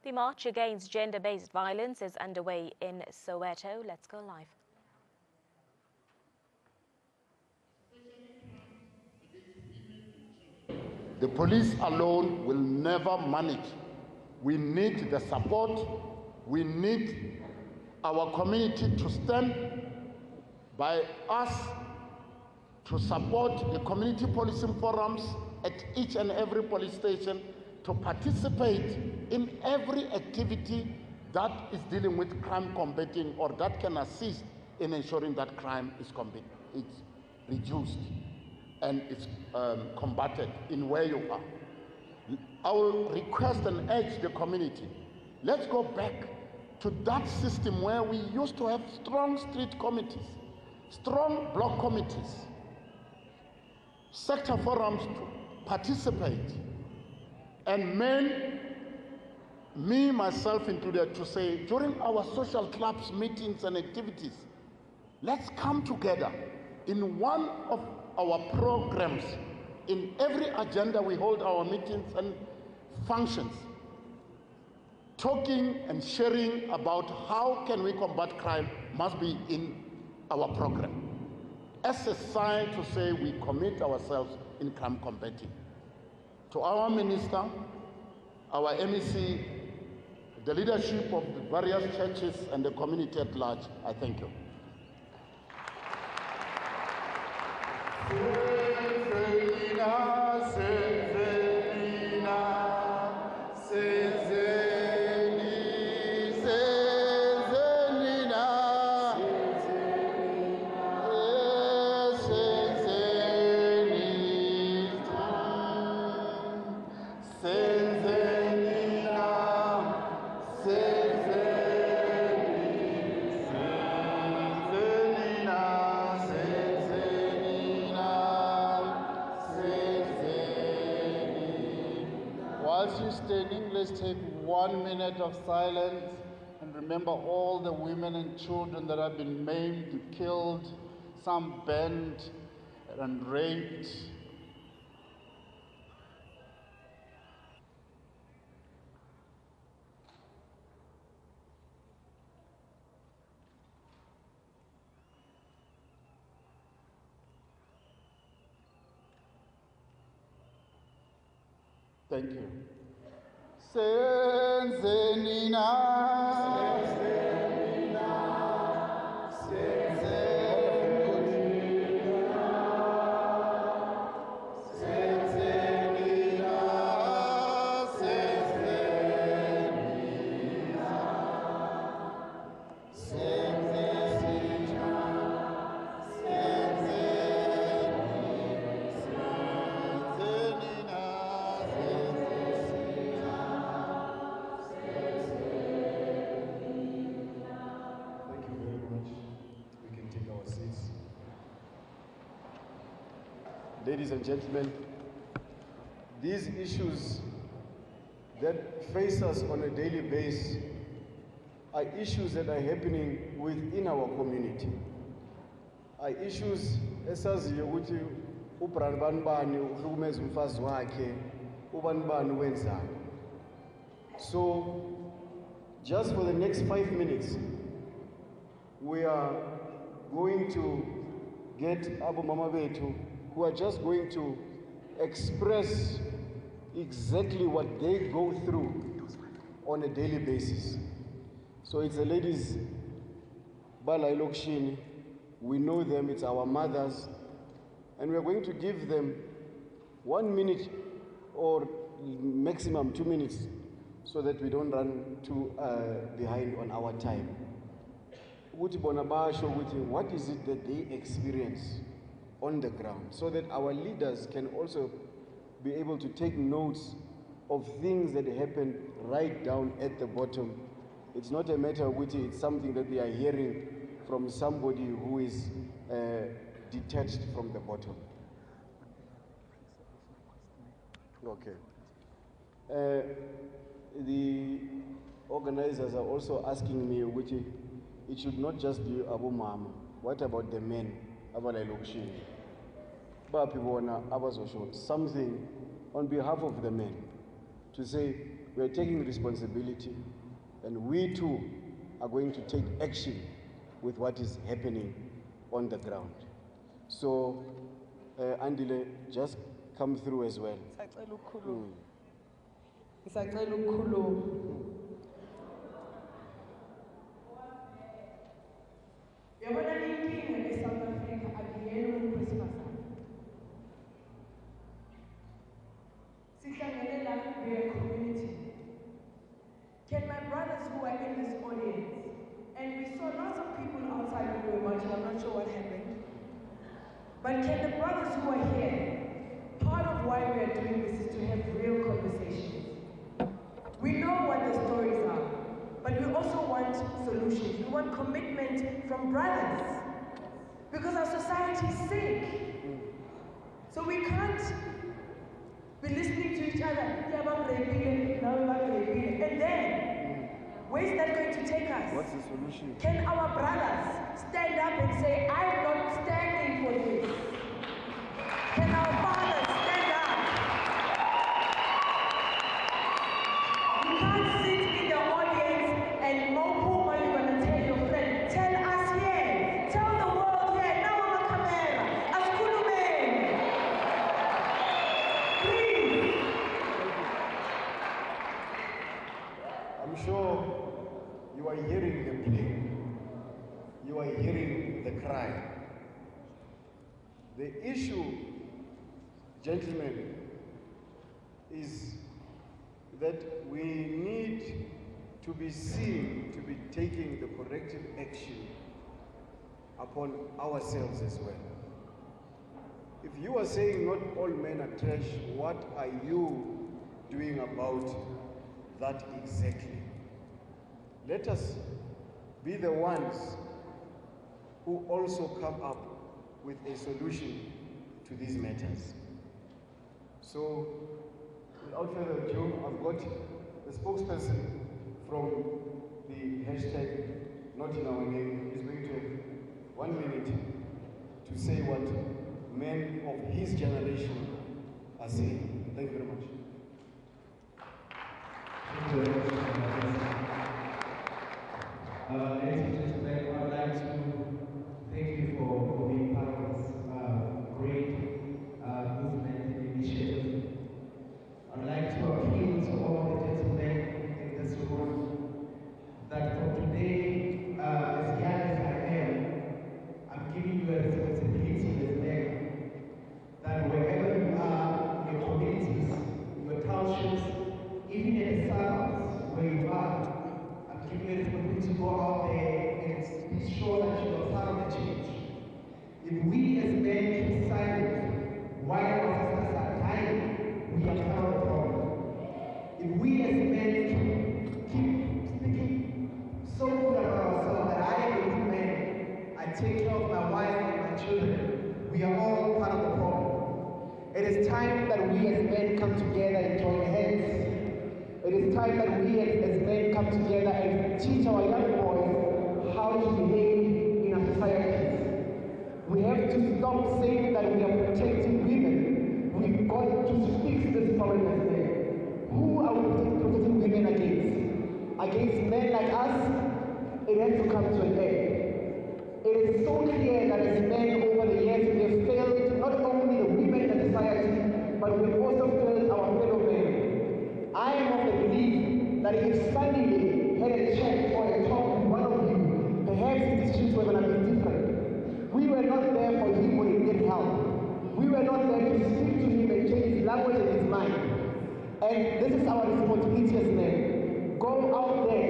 The march against gender-based violence is underway in Soweto. Let's go live. The police alone will never manage. We need the support. We need our community to stand by us, to support the community policing forums at each and every police station, to participate in every activity that is dealing with crime combating or that can assist in ensuring that crime is reduced and it's combated in where you are. I will request and urge the community, let's go back to that system where we used to have strong street committees, strong block committees, sector forums to participate, and me, myself included, to say, during our social clubs, meetings and activities, let's come together in one of our programs. In every agenda we hold our meetings and functions, talking and sharing about how can we combat crime must be in our program, as a sign to say we commit ourselves in crime combating. To our minister, our MEC, the leadership of the various churches and the community at large, I thank you. Whilst you're standing, let's take 1 minute of silence and remember all the women and children that have been maimed, killed, some burned and raped. Thank you. Senzenina. Ladies and gentlemen, these issues that face us on a daily basis are issues that are happening within our community. Are issues esaziyo ukuthi ubrand banibani uhlukumeza umfazi wakhe, ubanibani wenzani. So just for the next 5 minutes, we are going to get Abu Mama Betu, who are just going to express exactly what they go through on a daily basis. So it's the ladies, Bala Lokshini, we know them, it's our mothers, and we're going to give them 1 minute or maximum 2 minutes so that we don't run too behind on our time. What is it that they experience on the ground, so that our leaders can also be able to take notes of things that happen right down at the bottom. It's not a matter of which it's something that they are hearing from somebody who is detached from the bottom. Okay. The organizers are also asking me, which it should not just be Abu Mama. What about the men? Something on behalf of the men to say we are taking responsibility, and we too are going to take action with what is happening on the ground. So, Andile, just come through as well. Ngisacela ukukhuluma. Yabona inkinga eSouth Africa akuyena umuntu wesifazane. Sihlangene la we are a community. Can my brothers who are in this audience, and we saw lots of people outside when we were marching, I'm not sure what happened, but can the brothers who are here, part of why we are doing this is to have real conversations. We know what the stories are, but we also want solutions. We want commitment from brothers, because our society is sick. So we can't be listening to each other, and then, where's that going to take us? What's the solution? Can our brothers stand up and say, I'm not standing for this? Can our fathers stand up? You can't sit in the audience and mope while you're going to tell your friend. Tell us here. Tell the world here. Now I'm a camera. As Kulumen. Please. I'm sure you are hearing the plea. You are hearing the cry. The issue, gentlemen, is that we need to be seen to be taking the corrective action upon ourselves as well. If you are saying not all men are trash, what are you doing about that exactly? Let us be the ones who also come up with a solution to these matters. So, without further ado, I've got the spokesperson from the hashtag Not In Our Name. He's going to have 1 minute to say what men of his generation are saying. Thank you very much. Ladies and gentlemen, I would like to thank you for being part of this great movement and initiative. I would like to appeal to all the gentlemen in this room that from today, as young as I am, I'm giving you a responsibility as men, that wherever you are, in your communities, your townships, even in the suburbs where you are, I'm giving you a responsibility to go out there and be sure that you are part of the change. If we as men keep silent while our sisters are dying, we are part of the problem. If we as men keep speaking so good about ourselves that I am a good man, I take care of my wife and my children, we are all part of the problem. It is time that we as men come together and join hands. It is time that we as men come together and teach our young boys how to behave in our societies. We have to stop saying that we are protecting women. We've got to fix this problem as men. Who are we protecting women against? Against men like us? It has to come to an end. It is so clear that as men over the years we have failed not only the women in society, but we have also failed our fellow men. I am of the belief that if Sunday had a chat or a talk with one of you, perhaps the decisions were going to be different. We were not there for him when he needed help. We were not there to speak to him and change his language and his mind. And this is our responsibility as men. Go out there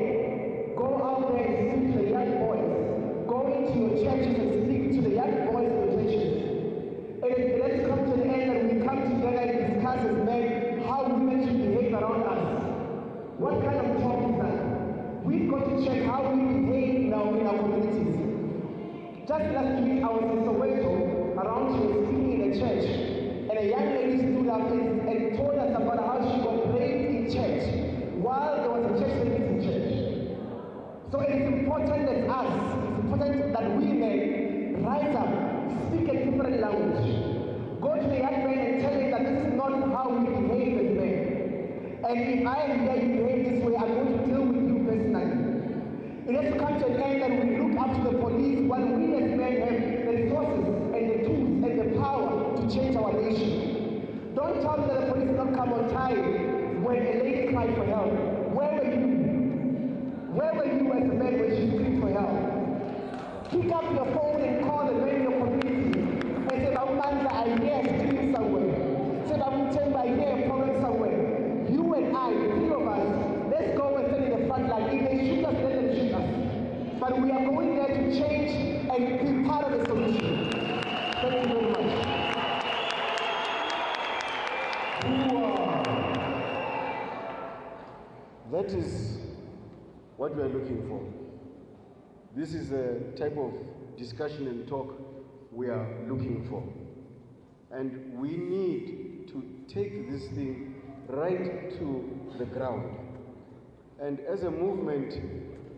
and speak to the young boys. Go into your churches and speak to the young boys in your churches. And let's come to the end that we come together and discuss as men how women should behave around us. What kind of talk is that? We've got to check how we behave now in our communities. Just last week I was in Soweto around here speaking in a church, and a young lady stood up and told us about how she got raped in church while there was a church service in church. So it is important that it's important that we men rise up, speak a different language. Go to the young men and tell them that this is not how we behave as men. And if I am here, you behave this way, I'm going to deal with you personally. It has to come to an end that we look up to the police while we as men have the resources and the tools and the power to change our nation. Don't tell me that the police did not come on time when a lady cried for help. Where were you? Where were you as a man when she screamed for help? Pick up your phone and call the men in your community and say, Bawumandla, I hear a scream somewhere. Say, Bawumthembu, I hear a problem somewhere. You and I, the three of us, let's go and stand in the front line. If they shoot us, let them shoot us. But we are going there to change and be part of the solution. Thank you very much. That is what we are looking for. This is the type of discussion and talk we are looking for. And we need to take this thing right to the ground. And as a movement,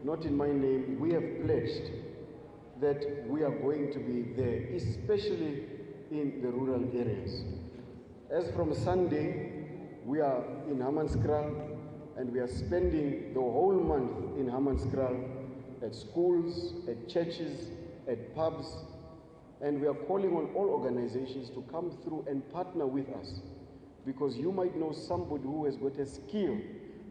not in my name, we have pledged that we are going to be there, especially in the rural areas. As from Sunday, we are in Hammanskraal, and we are spending the whole month in Hammanskraal at schools, at churches, at pubs, and we are calling on all organizations to come through and partner with us, because you might know somebody who has got a skill,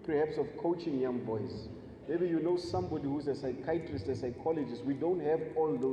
perhaps of coaching young boys. Maybe you know somebody who's a psychiatrist, a psychologist. We don't have all those